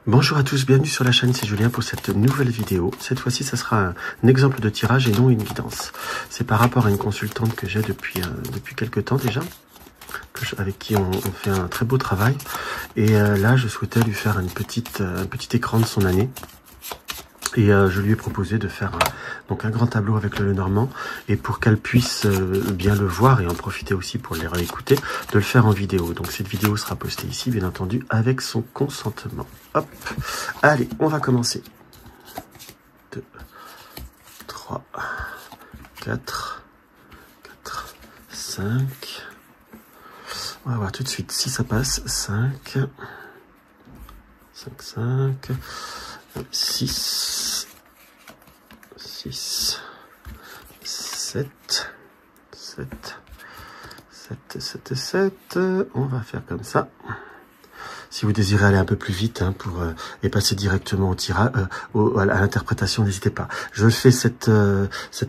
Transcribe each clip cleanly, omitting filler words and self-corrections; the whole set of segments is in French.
Bonjour à tous, bienvenue sur la chaîne, c'est Julien pour cette nouvelle vidéo. Cette fois-ci, ça sera un exemple de tirage et non une guidance. C'est par rapport à une consultante que j'ai depuis quelques temps déjà, avec qui on fait un très beau travail. Et là, je souhaitais lui faire un petit écran de son année. Et je lui ai proposé de faire donc un grand tableau avec le Lenormand, et pour qu'elle puisse bien le voir et en profiter aussi pour les réécouter, de le faire en vidéo. Donc cette vidéo sera postée ici, bien entendu, avec son consentement. Hop, allez, on va commencer. 2, 3, 4, 5. On va voir tout de suite si ça passe. 5, 6, 7. On va faire comme ça. Si vous désirez aller un peu plus vite et passer directement au tirage, à l'interprétation, n'hésitez pas. Je fais cette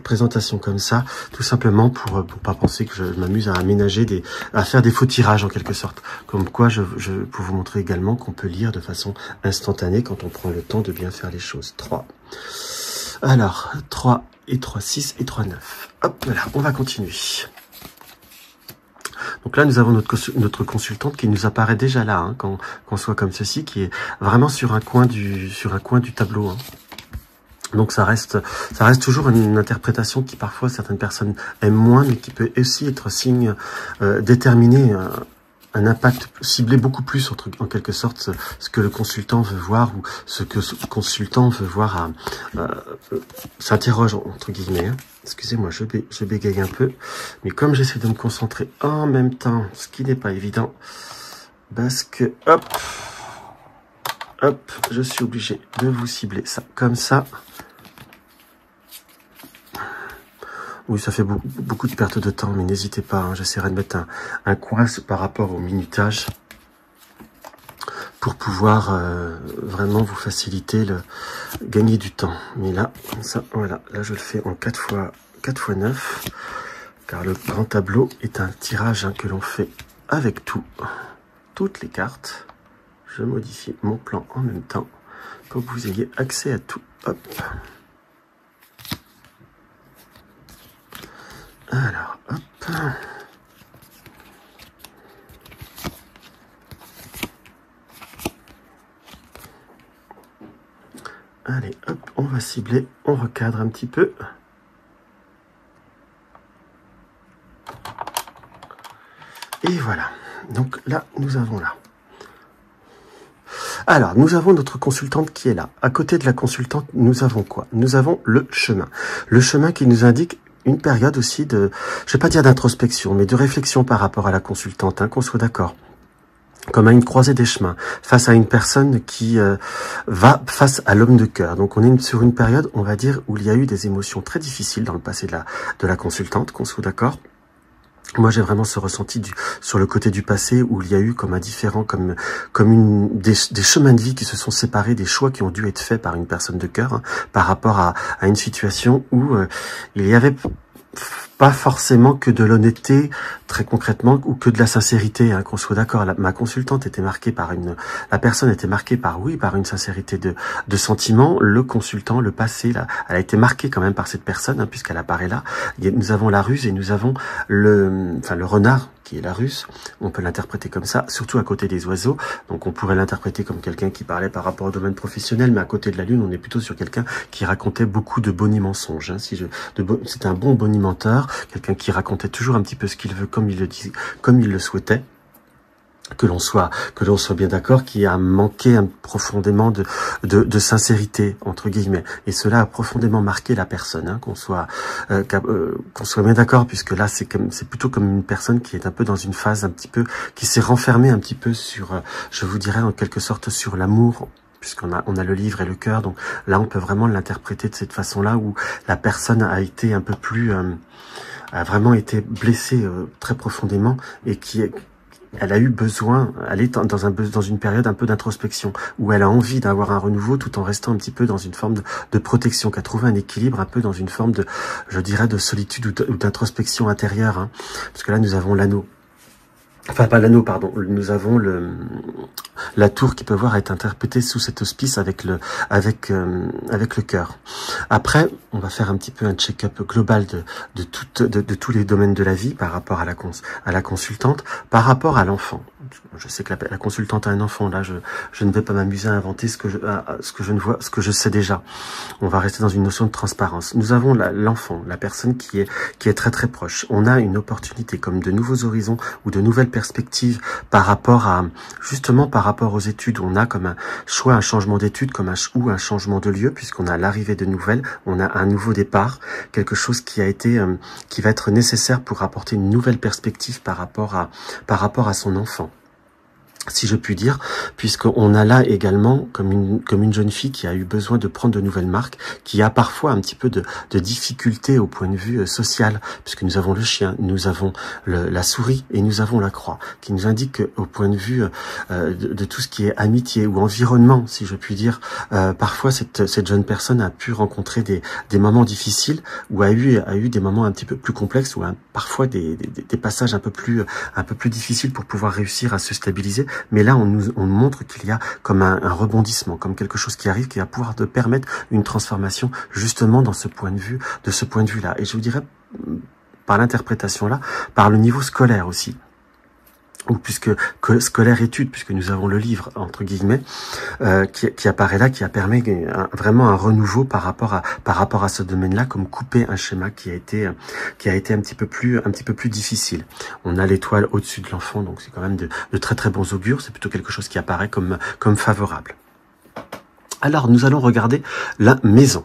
présentation comme ça, tout simplement pour pas penser que je m'amuse à aménager à faire des faux tirages en quelque sorte. Comme quoi, pour vous montrer également qu'on peut lire de façon instantanée quand on prend le temps de bien faire les choses. 3. Alors, 3 et 3, 6 et 3, 9. Hop, voilà, on va continuer. Donc là, nous avons notre consultante qui nous apparaît déjà là, qu'on soit comme ceci, qui est vraiment sur un coin du tableau. Donc ça reste toujours une interprétation qui parfois certaines personnes aiment moins, mais qui peut aussi être signe déterminé. Un impact ciblé beaucoup plus en quelque sorte ce que le consultant veut voir, ou ce que le consultant veut voir s'interroge entre guillemets. Excusez-moi, je bégaye un peu, mais comme j'essaie de me concentrer en même temps, ce qui n'est pas évident, parce que hop, je suis obligé de vous cibler ça comme ça. Oui, ça fait beaucoup de perte de temps, mais n'hésitez pas, j'essaierai de mettre un coin par rapport au minutage pour pouvoir vraiment vous faciliter gagner du temps. Mais là, comme ça, voilà, là je le fais en 4 x 9, car le grand tableau est un tirage que l'on fait avec toutes les cartes. Je modifie mon plan en même temps pour que vous ayez accès à tout. Hop. Alors, hop. Allez, hop, on va cibler, on recadre un petit peu. Et voilà. Donc là, nous avons là. Alors, nous avons notre consultante qui est là. À côté de la consultante, nous avons quoi? Nous avons le chemin. Le chemin qui nous indique une période aussi de, je vais pas dire d'introspection, mais de réflexion par rapport à la consultante, qu'on soit d'accord. Comme à une croisée des chemins, face à une personne qui va face à l'homme de cœur. Donc on est sur une période, on va dire, où il y a eu des émotions très difficiles dans le passé de la consultante, qu'on soit d'accord. Moi, j'ai vraiment ce ressenti sur le côté du passé où il y a eu comme un différent, des chemins de vie qui se sont séparés, des choix qui ont dû être faits par une personne de cœur, par rapport à une situation où il y avait pas forcément que de l'honnêteté, très concrètement, ou que de la sincérité, qu'on soit d'accord. Ma consultante était marquée par la personne était marquée par une sincérité de sentiment. Le consultant, le passé, là, elle a été marquée quand même par cette personne, puisqu'elle apparaît là. Nous avons la ruse et nous avons le renard, qui est la ruse. On peut l'interpréter comme ça, surtout à côté des oiseaux. Donc on pourrait l'interpréter comme quelqu'un qui parlait par rapport au domaine professionnel, mais à côté de la lune, on est plutôt sur quelqu'un qui racontait beaucoup de bonnies mensonges. C'est un bon bonimenteur, quelqu'un qui racontait toujours un petit peu ce qu'il veut, comme il le dit, comme il le souhaitait. Que l'on soit bien d'accord, qui a manqué profondément de sincérité, entre guillemets, et cela a profondément marqué la personne, qu'on soit bien d'accord, puisque là c'est plutôt comme une personne qui est un peu dans une phase un petit peu, qui s'est renfermée un petit peu sur, je vous dirais en quelque sorte sur l'amour, puisqu'on a le livre et le cœur. Donc là on peut vraiment l'interpréter de cette façon-là, où la personne a été un peu plus, a vraiment été blessée très profondément, et elle a eu besoin, elle est dans une période un peu d'introspection, où elle a envie d'avoir un renouveau tout en restant un petit peu dans une forme de protection, qu'elle a trouvé un équilibre un peu dans une forme de, je dirais, de solitude ou d'introspection intérieure. Parce que là, nous avons l'anneau. Enfin, pas l'anneau, pardon. Nous avons la tour qui peut voir être interprétée sous cet auspice avec le cœur. Après, on va faire un petit peu un check-up global de tous les domaines de la vie par rapport à la consultante, par rapport à l'enfant. Je sais que la consultante a un enfant, là je ne vais pas m'amuser à inventer ce que je sais déjà. On va rester dans une notion de transparence. Nous avons l'enfant, la personne qui est très très proche. On a une opportunité comme de nouveaux horizons ou de nouvelles perspectives par rapport aux études. On a comme un choix, un changement d'études ou un changement de lieu, puisqu'on a l'arrivée de nouvelles, on a un nouveau départ, quelque chose qui va être nécessaire pour apporter une nouvelle perspective par rapport à son enfant, si je puis dire, puisqu'on a là également comme une jeune fille qui a eu besoin de prendre de nouvelles marques, qui a parfois un petit peu de difficulté au point de vue social, puisque nous avons le chien, nous avons la souris et nous avons la croix, qui nous indique au point de vue de tout ce qui est amitié ou environnement, si je puis dire, parfois cette jeune personne a pu rencontrer des moments difficiles ou a eu des moments un petit peu plus complexes ou parfois des passages un peu plus difficiles pour pouvoir réussir à se stabiliser. Mais là, on montre qu'il y a comme un rebondissement, comme quelque chose qui arrive, qui va pouvoir te permettre une transformation justement de ce point de vue-là. Et je vous dirais, par l'interprétation-là, par le niveau scolaire aussi. Ou scolaire études, puisque nous avons le livre entre guillemets qui apparaît là, qui a permis vraiment un renouveau par rapport à ce domaine-là, comme couper un schéma qui a été un petit peu plus difficile. On a l'étoile au-dessus de l'enfant, donc c'est quand même de très très bons augures. C'est plutôt quelque chose qui apparaît comme favorable. Alors nous allons regarder la maison.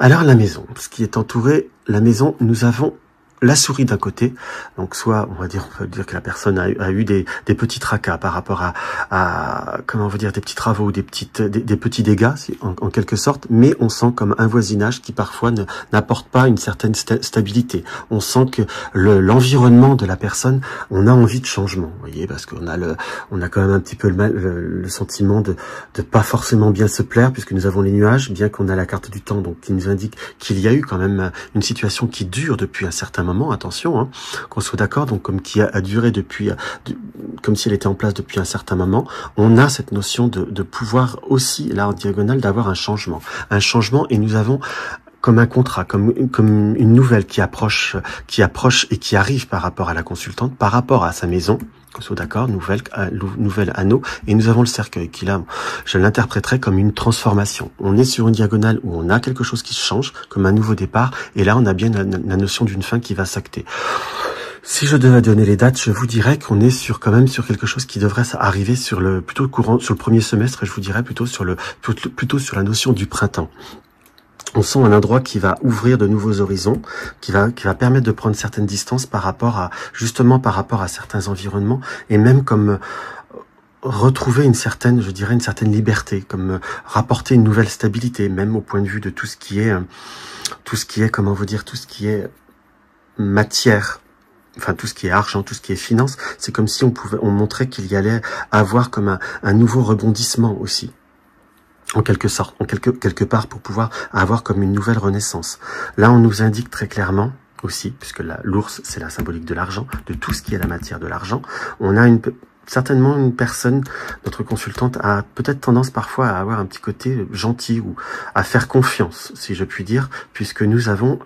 Alors la maison, ce qui est entouré, la maison, nous avons la souris d'un côté, donc soit on va dire que la personne a eu des petits tracas par rapport à comment on veut dire, des petits travaux ou des petits dégâts en quelque sorte, mais on sent comme un voisinage qui parfois n'apporte pas une certaine stabilité. On sent que l'environnement de la personne, on a envie de changement, vous voyez, parce qu'on a quand même un petit peu le sentiment de pas forcément bien se plaire, puisque nous avons les nuages, bien qu'on a la carte du temps, donc qui nous indique qu'il y a eu quand même une situation qui dure depuis un certain moment. Attention, hein, qu'on soit d'accord, donc comme qui a duré comme si elle était en place depuis un certain moment, on a cette notion de pouvoir aussi, là en diagonale, d'avoir un changement, et nous avons comme un contrat, comme une nouvelle qui approche et qui arrive par rapport à la consultante, par rapport à sa maison. Qu'on soit d'accord, nouvelle anneau, et nous avons le cercueil qui là, je l'interpréterais comme une transformation. On est sur une diagonale où on a quelque chose qui change, comme un nouveau départ, et là on a bien la notion d'une fin qui va s'acter. Si je devais donner les dates, je vous dirais qu'on est quand même sur quelque chose qui devrait arriver sur le premier semestre, et je vous dirais plutôt sur la notion du printemps. On sent un endroit qui va ouvrir de nouveaux horizons, qui va permettre de prendre certaines distances par rapport à certains environnements, et même comme retrouver une certaine liberté, comme rapporter une nouvelle stabilité, même au point de vue de tout ce qui est, comment vous dire, tout ce qui est matière, enfin tout ce qui est argent, tout ce qui est finance. C'est comme si on montrait qu'il y allait avoir comme un nouveau rebondissement aussi, en quelque sorte, quelque part, pour pouvoir avoir comme une nouvelle renaissance. Là, on nous indique très clairement aussi, puisque l'ours, c'est la symbolique de l'argent, de tout ce qui est la matière de l'argent. On a certainement une personne, notre consultante, a peut-être tendance parfois à avoir un petit côté gentil ou à faire confiance, si je puis dire, puisque nous avons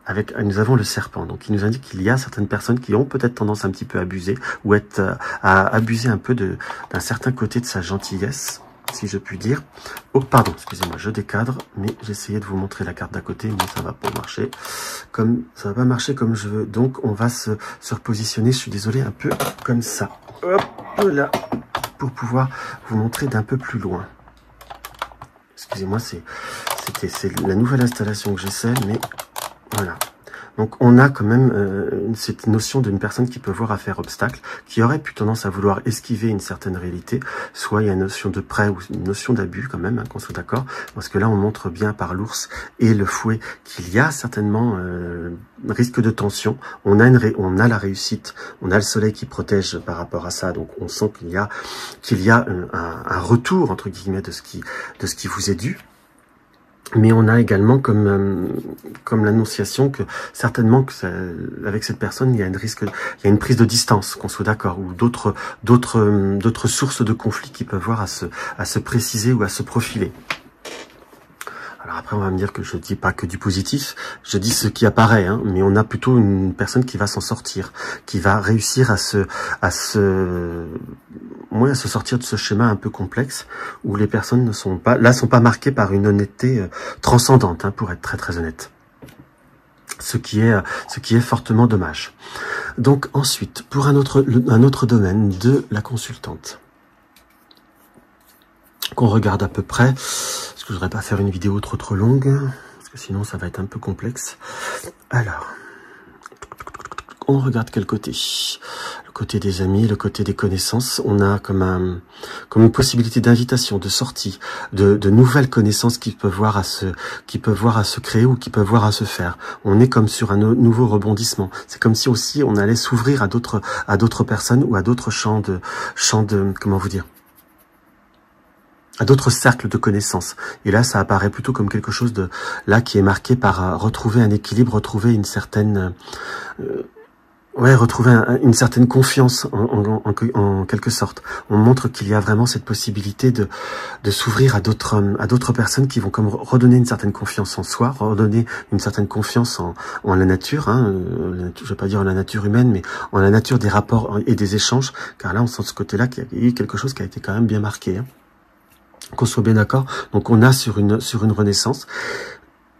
le serpent, donc il nous indique qu'il y a certaines personnes qui ont peut-être tendance un petit peu à abuser ou à abuser un peu d'un certain côté de sa gentillesse, si je puis dire. Oh, pardon, excusez-moi, je décadre, mais j'essayais de vous montrer la carte d'à côté, mais ça va pas marcher comme je veux. Donc, on va se repositionner, je suis désolé, un peu comme ça. Hop là, pour pouvoir vous montrer d'un peu plus loin. Excusez-moi, c'est la nouvelle installation que j'essaie, mais voilà. Donc on a quand même cette notion d'une personne qui peut voir à faire obstacle, qui aurait pu tendance à vouloir esquiver une certaine réalité, soit il y a une notion de prêt ou une notion d'abus quand même, hein, qu'on soit d'accord, parce que là on montre bien par l'ours et le fouet qu'il y a certainement risque de tension. On a la réussite, on a le soleil qui protège par rapport à ça, donc on sent qu'il y a un retour entre guillemets de ce qui vous est dû. Mais on a également comme l'annonciation que certainement que avec cette personne il y a une prise de distance, qu'on soit d'accord, ou d'autres sources de conflits qui peuvent voir à se préciser ou à se profiler. Alors après, on va me dire que je dis pas que du positif, je dis ce qui apparaît, hein, mais on a plutôt une personne qui va s'en sortir, qui va réussir à se sortir de ce schéma un peu complexe, où les personnes ne sont pas marquées par une honnêteté transcendante, hein, pour être très très honnête. Ce qui est fortement dommage. Donc ensuite, pour un autre domaine de la consultante, qu'on regarde à peu près, parce que je voudrais pas faire une vidéo trop longue, parce que sinon ça va être un peu complexe. Alors, on regarde quel côté? Le côté des amis, le côté des connaissances. On a comme une possibilité d'invitation, de sortie, de nouvelles connaissances qui peuvent voir à se créer ou qui peuvent voir à se faire. On est comme sur un nouveau rebondissement. C'est comme si aussi on allait s'ouvrir à d'autres personnes ou à d'autres champs de comment vous dire, à d'autres cercles de connaissances. Et là, ça apparaît plutôt comme quelque chose qui est marqué par retrouver un équilibre, retrouver une certaine, retrouver une certaine confiance en quelque sorte. On montre qu'il y a vraiment cette possibilité de s'ouvrir à d'autres personnes qui vont comme redonner une certaine confiance en soi, redonner une certaine confiance en la nature, hein, je vais pas dire en la nature humaine, mais en la nature des rapports et des échanges, car là, on sent de ce côté-là qu'il y a eu quelque chose qui a été quand même bien marqué, hein. Qu'on soit bien d'accord. Donc on a sur une renaissance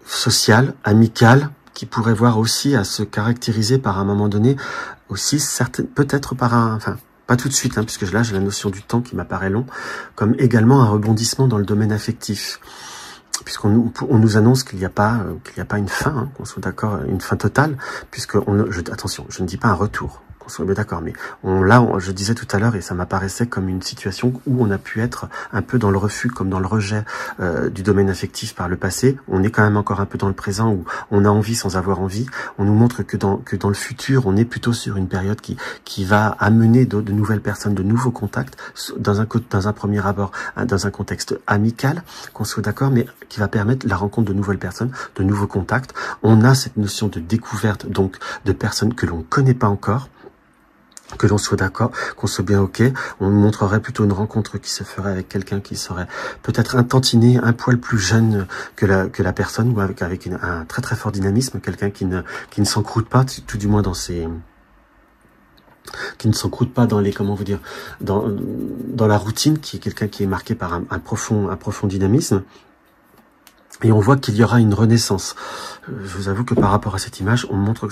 sociale, amicale, qui pourrait voir aussi à se caractériser par un moment donné, aussi peut-être par enfin pas tout de suite, hein, puisque là j'ai la notion du temps qui m'apparaît long, comme également un rebondissement dans le domaine affectif, puisqu'on nous annonce qu'il n'y a pas une fin, hein, qu'on soit d'accord, une fin totale, puisque attention, je ne dis pas un retour. qu'on soit bien d'accord. Mais je disais tout à l'heure, et ça m'apparaissait comme une situation où on a pu être un peu dans le refus, comme dans le rejet du domaine affectif par le passé. On est quand même encore un peu dans le présent où on a envie sans avoir envie. On nous montre que dans le futur, on est plutôt sur une période qui va amener de nouvelles personnes, de nouveaux contacts, dans un premier abord, dans un contexte amical, qu'on soit d'accord, mais qui va permettre la rencontre de nouvelles personnes, de nouveaux contacts. On a cette notion de découverte, donc de personnes que l'on ne connaît pas encore, que l'on soit d'accord, qu'on soit bien ok. On nous montrerait plutôt une rencontre qui se ferait avec quelqu'un qui serait peut-être un tantinet, un poil plus jeune que la personne, ou avec un très très fort dynamisme, quelqu'un qui ne s'encroute pas, tout du moins dans ses... qui ne s'encroute pas dans les, comment vous dire, dans la routine, qui est quelqu'un qui est marqué par un profond dynamisme. Et on voit qu'il y aura une renaissance. Je vous avoue que par rapport à cette image, on montre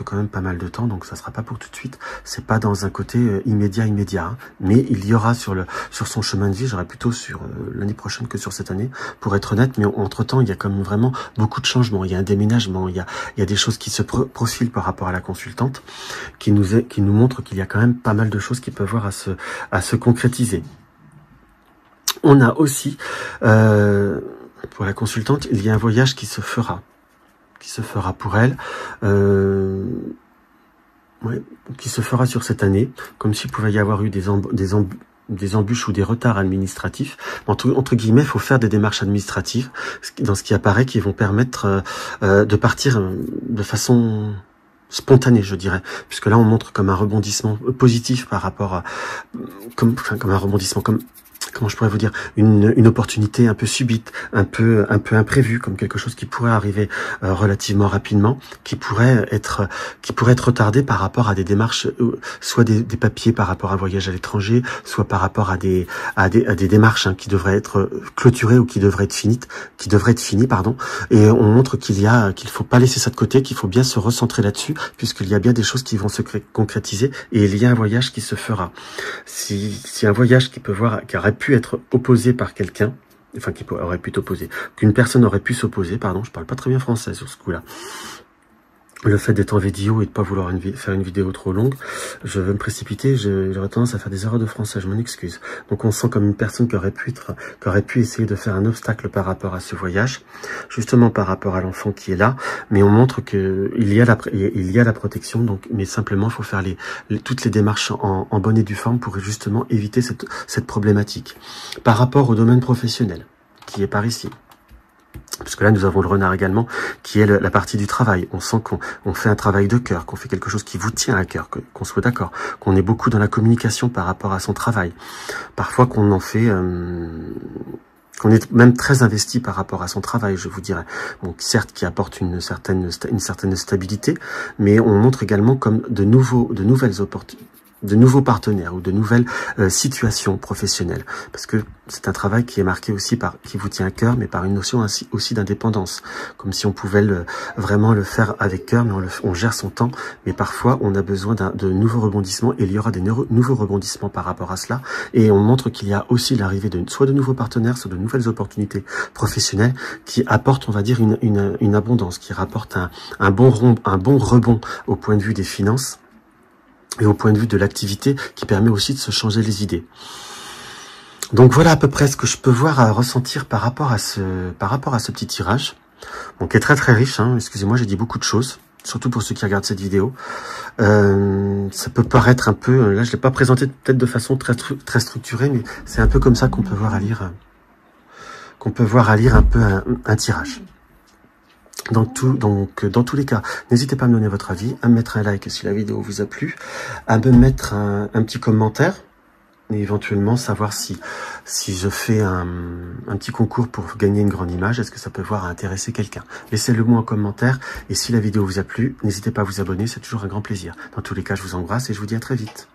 quand même pas mal de temps, donc ça sera pas pour tout de suite. C'est pas dans un côté immédiat, hein. Mais il y aura sur son chemin de vie, j'aurais plutôt sur l'année prochaine que sur cette année, pour être honnête. Mais entre temps, il y a quand même vraiment beaucoup de changements. Il y a un déménagement, il y a des choses qui se profilent par rapport à la consultante, qui nous montrent qu'il y a quand même pas mal de choses qui peuvent voir à se concrétiser. On a aussi pour la consultante, il y a un voyage qui se fera pour elle, qui se fera sur cette année, comme s'il pouvait y avoir eu des embûches ou des retards administratifs. Entre guillemets, il faut faire des démarches administratives, dans ce qui apparaît, qui vont permettre de partir de façon spontanée, je dirais, puisque là on montre comme un rebondissement positif par rapport à comme un rebondissement, comment je pourrais vous dire, une opportunité un peu subite, un peu imprévue, comme quelque chose qui pourrait arriver relativement rapidement, qui pourrait être retardé par rapport à des démarches, soit des papiers par rapport à un voyage à l'étranger, soit par rapport à des démarches qui devraient être clôturées ou qui devraient être finies, pardon. Et on montre qu'il faut pas laisser ça de côté, qu'il faut bien se recentrer là-dessus, puisqu'il y a bien des choses qui vont se concrétiser, et il y a un voyage qui se fera. Si un voyage qui aurait pu être opposé par quelqu'un, enfin qui aurait pu t'opposer, qu'une personne aurait pu s'opposer, pardon, je parle pas très bien français sur ce coup-là. Le fait d'être en vidéo et de pas vouloir faire une vidéo trop longue, je veux me précipiter, j'aurais tendance à faire des erreurs de français, je m'en excuse. Donc on sent comme une personne qui aurait pu essayer de faire un obstacle par rapport à ce voyage, justement par rapport à l'enfant qui est là, mais on montre que il y a la protection, donc, mais simplement il faut faire toutes les démarches en bonne et due forme pour justement éviter cette problématique. Par rapport au domaine professionnel, qui est par ici. Parce que là, nous avons le renard également, qui est la partie du travail. On sent qu'on fait un travail de cœur, qu'on fait quelque chose qui vous tient à cœur, qu'on soit d'accord, qu'on est beaucoup dans la communication par rapport à son travail. Parfois qu'on en fait... qu'on est même très investi par rapport à son travail, je vous dirais. Bon, certes, qui apporte une certaine stabilité, mais on montre également comme de nouvelles opportunités, de nouveaux partenaires ou de nouvelles situations professionnelles. Parce que c'est un travail qui est marqué aussi par, qui vous tient à cœur, mais par une notion aussi d'indépendance. Comme si on pouvait vraiment le faire avec cœur, mais on gère son temps. Mais parfois, on a besoin de nouveaux rebondissements et il y aura des nouveaux rebondissements par rapport à cela. Et on montre qu'il y a aussi l'arrivée soit de nouveaux partenaires, soit de nouvelles opportunités professionnelles qui apportent, on va dire, une abondance, qui rapportent un bon rebond au point de vue des finances et au point de vue de l'activité, qui permet aussi de se changer les idées. Donc voilà à peu près ce que je peux voir à ressentir par rapport à ce petit tirage, bon, qui est très très riche, hein. Excusez-moi, j'ai dit beaucoup de choses, surtout pour ceux qui regardent cette vidéo. Ça peut paraître un peu, là je l'ai pas présenté peut-être de façon très structurée, mais c'est un peu comme ça qu'on peut voir à lire un peu un tirage. Donc dans tous les cas, n'hésitez pas à me donner votre avis, à me mettre un like si la vidéo vous a plu, à me mettre un petit commentaire, et éventuellement savoir si je fais un petit concours pour gagner une grande image, est-ce que ça peut intéresser quelqu'un. Laissez-le moi en commentaire, et si la vidéo vous a plu, n'hésitez pas à vous abonner, c'est toujours un grand plaisir. Dans tous les cas, je vous embrasse et je vous dis à très vite.